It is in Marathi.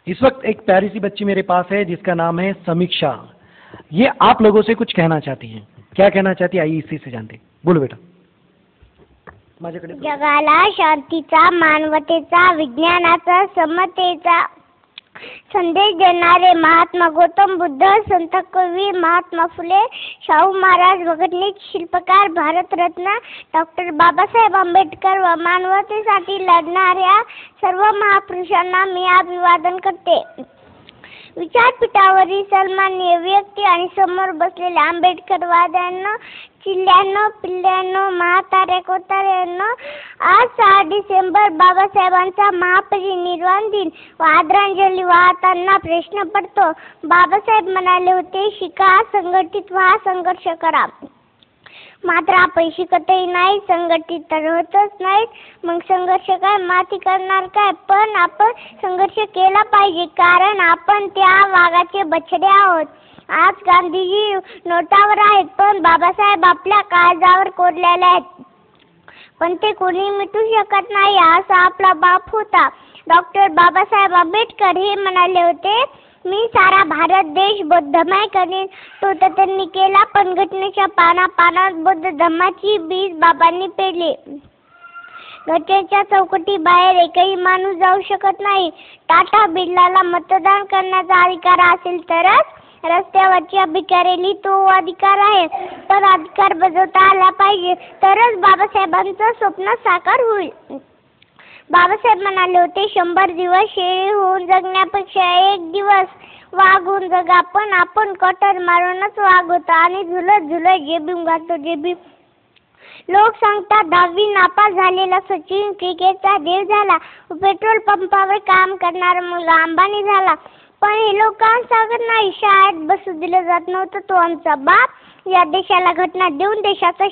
इस वक्त एक प्यारी सी बच्ची मेरे पास है जिसका नाम है समीक्षा। ये आप लोगों से कुछ कहना चाहती हैं। क्या कहना चाहती है, आइए इसी से जानते। बोलो बेटा। जगाला शांतीचा, मानवतेचा, विज्ञानाचा, समतेचा संदेश देणारे महात्मा गौतम बुद्ध, संत कवी महात्मा फुले, शाहू महाराज, भगतनीत शिल्पकार, भारतरत्न डॉक्टर बाबासाहेब आंबेडकर व मानवतेसाठी लढणाऱ्या सर्व महापुरुषांना मी अभिवादन करते. विचारपीठावरील सन्माननीय व्यक्ती आणि समोर बसलेल्या आंबेडकरवाद्यांना, चिल्ल्यांनो, पिल्ल्यांनो, म्हाताऱ्या कोताऱ्यांनो, आज 6 डिसेंबर बाबासाहेबांचा महापरिनिर्वाण दिन व आदरांजली वाहताना प्रश्न पडतो. बाबासाहेब म्हणाले होते, शिका, संघटित व्हा, संघर्ष करा. मात्र आपण शिकतही नाही, संघटित तर होतच नाही. मग संघर्ष काय, माती करणार काय? पण आपण संघर्ष केला पाहिजे, कारण आपण त्या वाघाचे बछडे आहोत. आज गांधीजी नोटावर आहेत, पण बाबासाहेब आपल्या काळजावर कोरलेले आहेत. पण ते कोणी मिटू शकत नाही. असा आपला बाप होता. डॉक्टर बाबासाहेब आंबेडकर हे म्हणाले होते, मी सारा भारत देश बौद्धमय करीन. तो तर त्यांनी केला, पण घटनेच्या पानापानात बौद्ध धम्माची बीज बाबांनी पेरली. घटनेच्या चौकटी बाहेर एकही माणूस जाऊ शकत नाही. टाटा बिर्लाला मतदान करण्याचा अधिकार असेल तरच रस्त्यावरच्या भिकाऱ्याला तो अधिकार आहे. पण अधिकार बजावता आला पाहिजे, तरच बाबासाहेबांचं स्वप्न साकार होईल. बाबासाहेब म्हणाले होते, 100 दिवस शेळी होऊन जगण्यापेक्षा 1 दिवस वाघ होऊन जगा. पण आपण कटर मारूनच वाघ होतो आणि झुलत झुलत जेबीम घालतो जेबीम. लोक सांगतात 10वी नापास झालेला सचिन क्रिकेटचा देव झाला, पेट्रोल पंपावर काम करणारा मुलगा अंबानी झाला. पण हे लोक सांगत नाही, शाळेत बसू दिलं जात नव्हतं, तो आमचा बाप. या देशाला घटना देऊन देशाचा